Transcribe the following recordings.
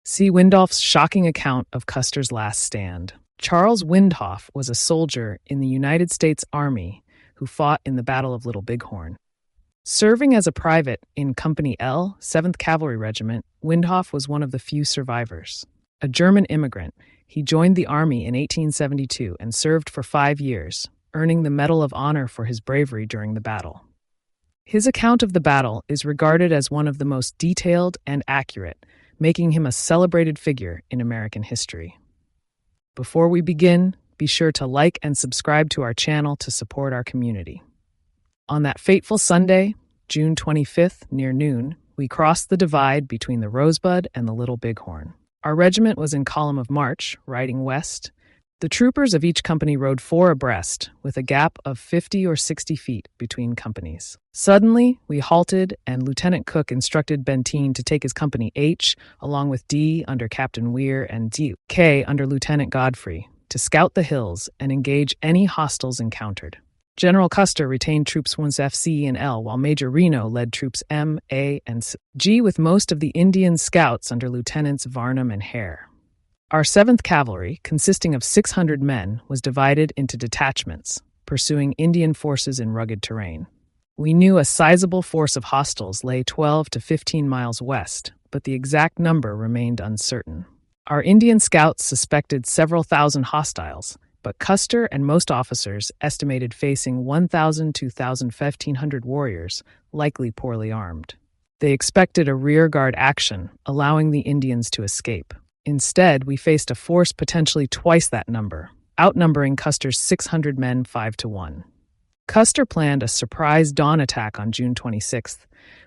See Windolph's shocking account of Custer's last stand. Charles Windolph was a soldier in the United States Army who fought in the Battle of Little Bighorn. Serving as a private in Company L, 7th Cavalry Regiment, Windolph was one of the few survivors. A German immigrant, he joined the Army in 1872 and served for 5 years, earning the Medal of Honor for his bravery during the battle. His account of the battle is regarded as one of the most detailed and accurate, making him a celebrated figure in American history. Before we begin, be sure to like and subscribe to our channel to support our community. On that fateful Sunday, June 25th, near noon, we crossed the divide between the Rosebud and the Little Bighorn. Our regiment was in column of march, riding west. The troopers of each company rode 4 abreast, with a gap of 50 or 60 feet between companies. Suddenly, we halted, and Lieutenant Cook instructed Benteen to take his company H, along with D under Captain Weir and K under Lieutenant Godfrey, to scout the hills and engage any hostiles encountered. General Custer retained troops 1F, C, and L, while Major Reno led troops M, A, and G, with most of the Indian scouts under Lieutenants Varnum and Hare. Our 7th Cavalry, consisting of 600 men, was divided into detachments, pursuing Indian forces in rugged terrain. We knew a sizable force of hostiles lay 12 to 15 miles west, but the exact number remained uncertain. Our Indian scouts suspected several thousand hostiles, but Custer and most officers estimated facing 1,000 to 1,500 warriors, likely poorly armed. They expected a rearguard action, allowing the Indians to escape. Instead, we faced a force potentially twice that number, outnumbering Custer's 600 men 5-1. Custer planned a surprise dawn attack on June 26th,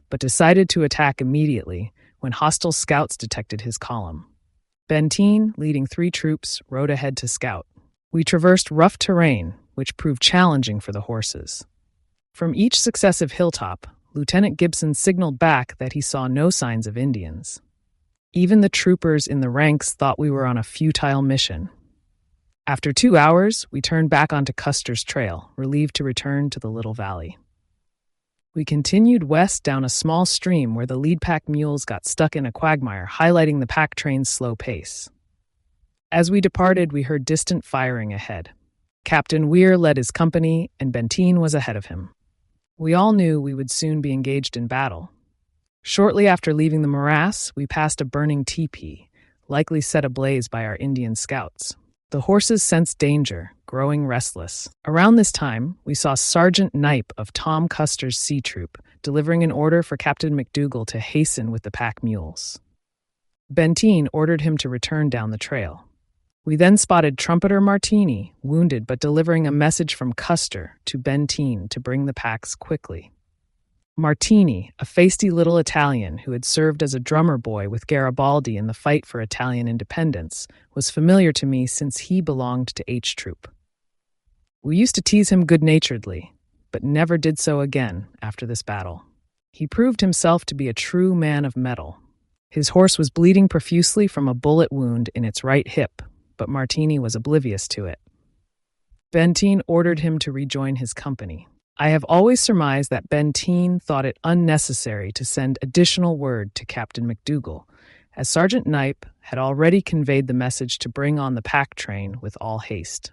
but decided to attack immediately when hostile scouts detected his column. Benteen, leading 3 troops, rode ahead to scout. We traversed rough terrain, which proved challenging for the horses. From each successive hilltop, Lieutenant Gibson signaled back that he saw no signs of Indians. Even the troopers in the ranks thought we were on a futile mission. After 2 hours, we turned back onto Custer's trail, relieved to return to the Little Valley. We continued west down a small stream where the lead pack mules got stuck in a quagmire, highlighting the pack train's slow pace. As we departed, we heard distant firing ahead. Captain Weir led his company, and Benteen was ahead of him. We all knew we would soon be engaged in battle. Shortly after leaving the morass, we passed a burning teepee, likely set ablaze by our Indian scouts. The horses sensed danger, growing restless. Around this time, we saw Sergeant Knipe of Tom Custer's C Troop, delivering an order for Captain McDougal to hasten with the pack mules. Benteen ordered him to return down the trail. We then spotted Trumpeter Martini, wounded but delivering a message from Custer to Benteen to bring the packs quickly. Martini, a feisty little Italian who had served as a drummer boy with Garibaldi in the fight for Italian independence, was familiar to me since he belonged to H Troop. We used to tease him good-naturedly, but never did so again after this battle. He proved himself to be a true man of metal. His horse was bleeding profusely from a bullet wound in its right hip, but Martini was oblivious to it. Benteen ordered him to rejoin his company. I have always surmised that Benteen thought it unnecessary to send additional word to Captain McDougal, as Sergeant Knipe had already conveyed the message to bring on the pack train with all haste.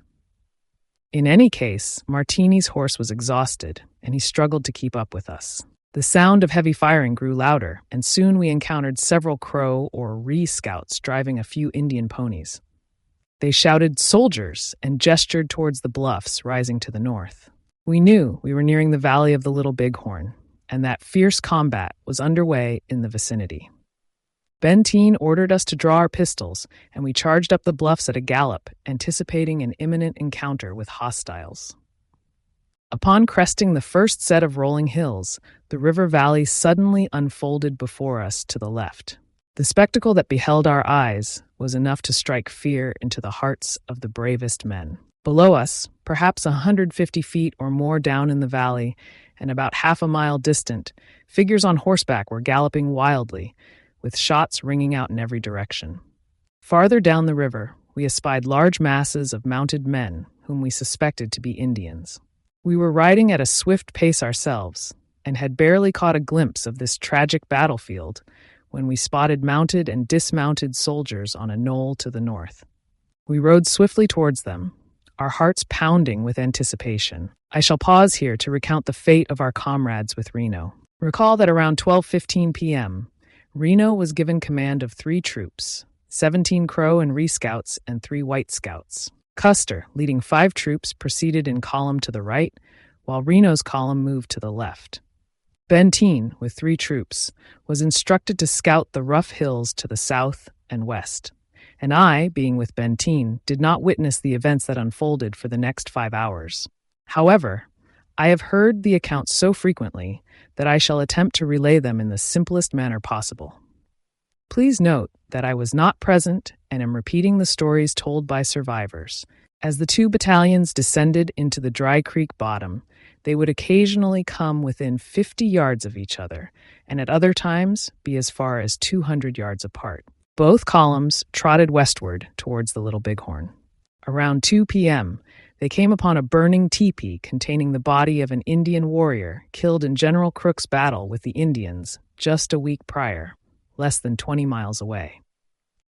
In any case, Martini's horse was exhausted, and he struggled to keep up with us. The sound of heavy firing grew louder, and soon we encountered several Crow or Ree scouts driving a few Indian ponies. They shouted "soldiers" and gestured towards the bluffs rising to the north. We knew we were nearing the valley of the Little Bighorn, and that fierce combat was underway in the vicinity. Benteen ordered us to draw our pistols, and we charged up the bluffs at a gallop, anticipating an imminent encounter with hostiles. Upon cresting the first set of rolling hills, the river valley suddenly unfolded before us to the left. The spectacle that beheld our eyes was enough to strike fear into the hearts of the bravest men. Below us, perhaps 150 feet or more down in the valley, and about half a mile distant, figures on horseback were galloping wildly, with shots ringing out in every direction. Farther down the river, we espied large masses of mounted men whom we suspected to be Indians. We were riding at a swift pace ourselves, and had barely caught a glimpse of this tragic battlefield when we spotted mounted and dismounted soldiers on a knoll to the north. We rode swiftly towards them, our hearts pounding with anticipation. I shall pause here to recount the fate of our comrades with Reno. Recall that around 12:15 p.m., Reno was given command of 3 troops, 17 Crow and Ree Scouts and 3 White Scouts. Custer, leading 5 troops, proceeded in column to the right, while Reno's column moved to the left. Benteen, with 3 troops, was instructed to scout the rough hills to the south and west, and I, being with Benteen, did not witness the events that unfolded for the next 5 hours. However, I have heard the accounts so frequently that I shall attempt to relay them in the simplest manner possible. Please note that I was not present and am repeating the stories told by survivors. As the 2 battalions descended into the Dry Creek bottom, they would occasionally come within 50 yards of each other, and at other times be as far as 200 yards apart. Both columns trotted westward towards the Little Bighorn. Around 2 p.m., they came upon a burning teepee containing the body of an Indian warrior killed in General Crook's battle with the Indians just a week prior, less than 20 miles away.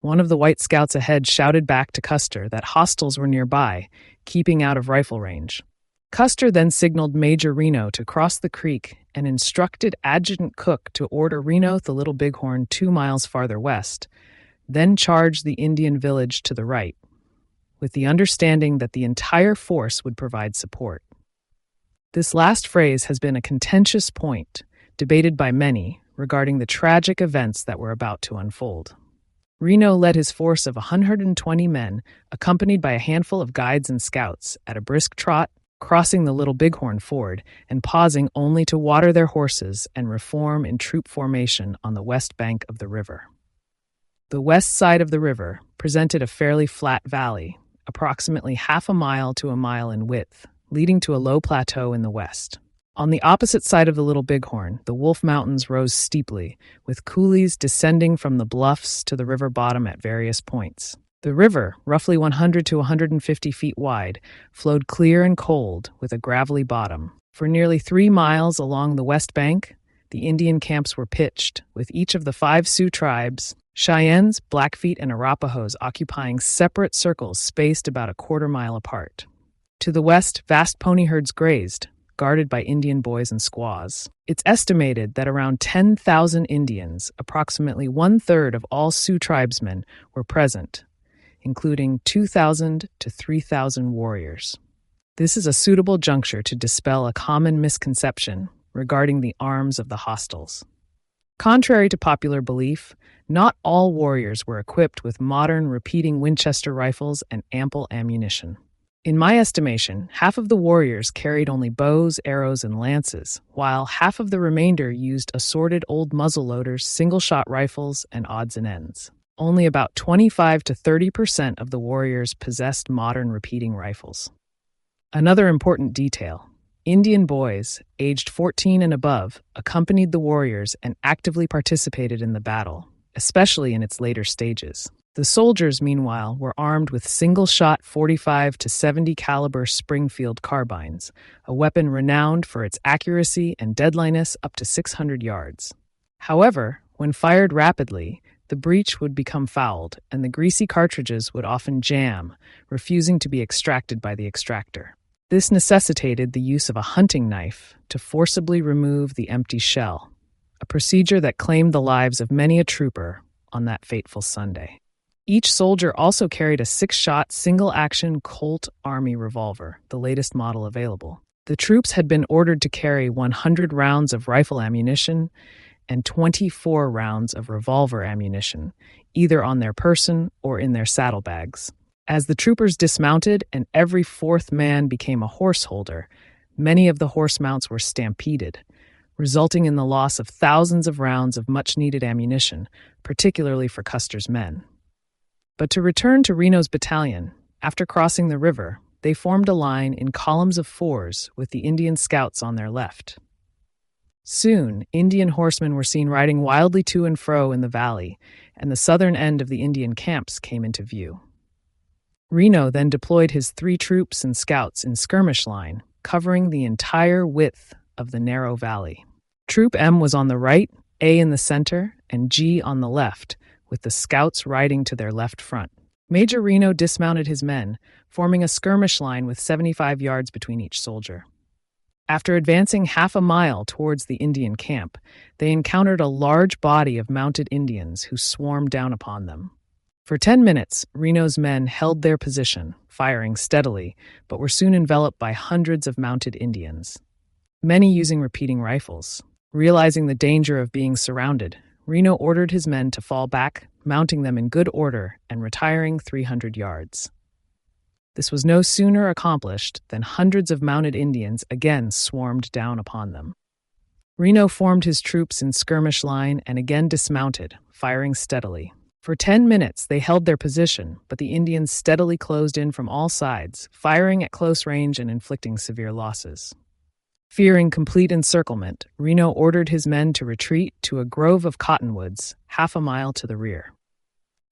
One of the White Scouts ahead shouted back to Custer that hostiles were nearby, keeping out of rifle range. Custer then signaled Major Reno to cross the creek and instructed Adjutant Cook to order Reno the Little Bighorn 2 miles farther west, then charge the Indian village to the right, with the understanding that the entire force would provide support. This last phrase has been a contentious point, debated by many, regarding the tragic events that were about to unfold. Reno led his force of 120 men, accompanied by a handful of guides and scouts, at a brisk trot, crossing the Little Bighorn Ford and pausing only to water their horses and reform in troop formation on the west bank of the river. The west side of the river presented a fairly flat valley, approximately half a mile to a mile in width, leading to a low plateau in the west. On the opposite side of the Little Bighorn, the Wolf Mountains rose steeply, with coulees descending from the bluffs to the river bottom at various points. The river, roughly 100 to 150 feet wide, flowed clear and cold with a gravelly bottom. For nearly 3 miles along the west bank, the Indian camps were pitched, with each of the 5 Sioux tribes, Cheyennes, Blackfeet, and Arapahoes occupying separate circles spaced about a quarter-mile apart. To the west, vast pony herds grazed, guarded by Indian boys and squaws. It's estimated that around 10,000 Indians, approximately 1/3 of all Sioux tribesmen, were present, including 2,000 to 3,000 warriors. This is a suitable juncture to dispel a common misconception regarding the arms of the hostiles. Contrary to popular belief, not all warriors were equipped with modern repeating Winchester rifles and ample ammunition. In my estimation, half of the warriors carried only bows, arrows, and lances, while half of the remainder used assorted old muzzleloaders, single-shot rifles, and odds and ends. Only about 25 to 30% of the warriors possessed modern repeating rifles. Another important detail: Indian boys, aged 14 and above, accompanied the warriors and actively participated in the battle, especially in its later stages. The soldiers, meanwhile, were armed with single-shot 45 to 70 caliber Springfield carbines, a weapon renowned for its accuracy and deadliness up to 600 yards. However, when fired rapidly, the breech would become fouled, and the greasy cartridges would often jam, refusing to be extracted by the extractor. This necessitated the use of a hunting knife to forcibly remove the empty shell, a procedure that claimed the lives of many a trooper on that fateful Sunday. Each soldier also carried a 6-shot single-action Colt Army revolver, the latest model available. The troops had been ordered to carry 100 rounds of rifle ammunition and 24 rounds of revolver ammunition, either on their person or in their saddlebags. As the troopers dismounted and every 4th man became a horse holder, many of the horse mounts were stampeded, resulting in the loss of thousands of rounds of much-needed ammunition, particularly for Custer's men. But to return to Reno's battalion, after crossing the river, they formed a line in columns of 4s with the Indian scouts on their left. Soon, Indian horsemen were seen riding wildly to and fro in the valley, and the southern end of the Indian camps came into view. Reno then deployed his 3 troops and scouts in skirmish line, covering the entire width of the narrow valley. Troop M was on the right, A in the center and G on the left, with the scouts riding to their left front. Major Reno dismounted his men, forming a skirmish line with 75 yards between each soldier. After advancing half a mile towards the Indian camp, they encountered a large body of mounted Indians who swarmed down upon them. For 10 minutes, Reno's men held their position, firing steadily, but were soon enveloped by hundreds of mounted Indians, many using repeating rifles. Realizing the danger of being surrounded, Reno ordered his men to fall back, mounting them in good order and retiring 300 yards. This was no sooner accomplished than hundreds of mounted Indians again swarmed down upon them. Reno formed his troops in skirmish line and again dismounted, firing steadily. For 10 minutes they held their position, but the Indians steadily closed in from all sides, firing at close range and inflicting severe losses. Fearing complete encirclement, Reno ordered his men to retreat to a grove of cottonwoods half a mile to the rear.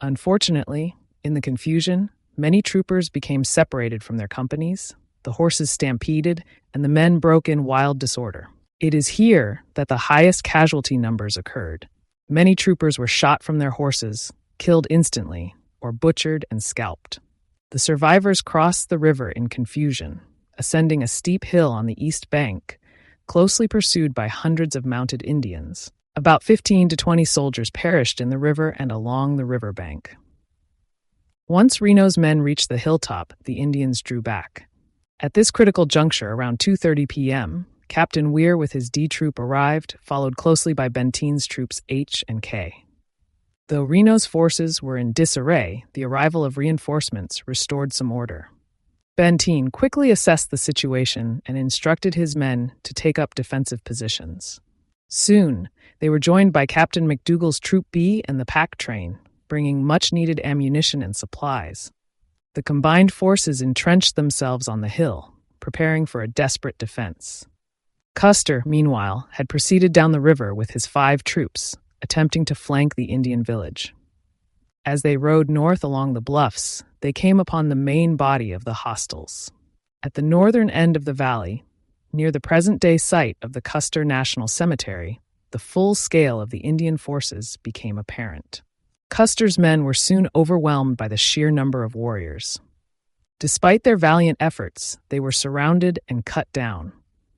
Unfortunately, in the confusion, many troopers became separated from their companies, the horses stampeded, and the men broke in wild disorder. It is here that the highest casualty numbers occurred. Many troopers were shot from their horses, killed instantly, or butchered and scalped. The survivors crossed the river in confusion, ascending a steep hill on the east bank, closely pursued by hundreds of mounted Indians. About 15 to 20 soldiers perished in the river and along the riverbank. Once Reno's men reached the hilltop, the Indians drew back. At this critical juncture, around 2:30 p.m., Captain Weir with his D Troop arrived, followed closely by Benteen's troops H and K. Though Reno's forces were in disarray, the arrival of reinforcements restored some order. Benteen quickly assessed the situation and instructed his men to take up defensive positions. Soon, they were joined by Captain McDougall's Troop B and the pack train, bringing much-needed ammunition and supplies. The combined forces entrenched themselves on the hill, preparing for a desperate defense. Custer, meanwhile, had proceeded down the river with his 5 troops, attempting to flank the Indian village. As they rode north along the bluffs, they came upon the main body of the hostiles. At the northern end of the valley, near the present-day site of the Custer National Cemetery, the full scale of the Indian forces became apparent. Custer's men were soon overwhelmed by the sheer number of warriors. Despite their valiant efforts, they were surrounded and cut down,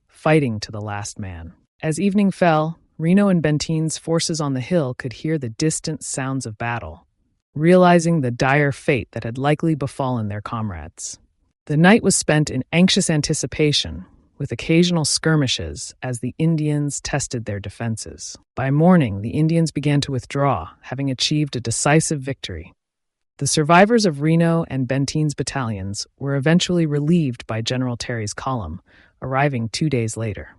fighting to the last man. As evening fell, Reno and Benteen's forces on the hill could hear the distant sounds of battle, realizing the dire fate that had likely befallen their comrades. The night was spent in anxious anticipation, with occasional skirmishes as the Indians tested their defenses. By morning, the Indians began to withdraw, having achieved a decisive victory. The survivors of Reno and Benteen's battalions were eventually relieved by General Terry's column, arriving 2 days later.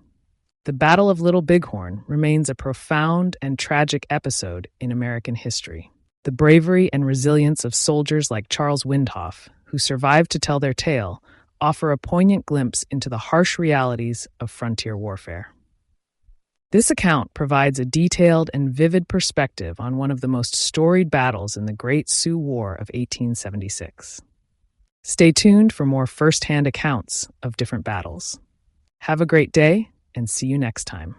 The Battle of Little Bighorn remains a profound and tragic episode in American history. The bravery and resilience of soldiers like Charles Windolph, who survived to tell their tale, offer a poignant glimpse into the harsh realities of frontier warfare. This account provides a detailed and vivid perspective on one of the most storied battles in the Great Sioux War of 1876. Stay tuned for more first-hand accounts of different battles. Have a great day, and see you next time.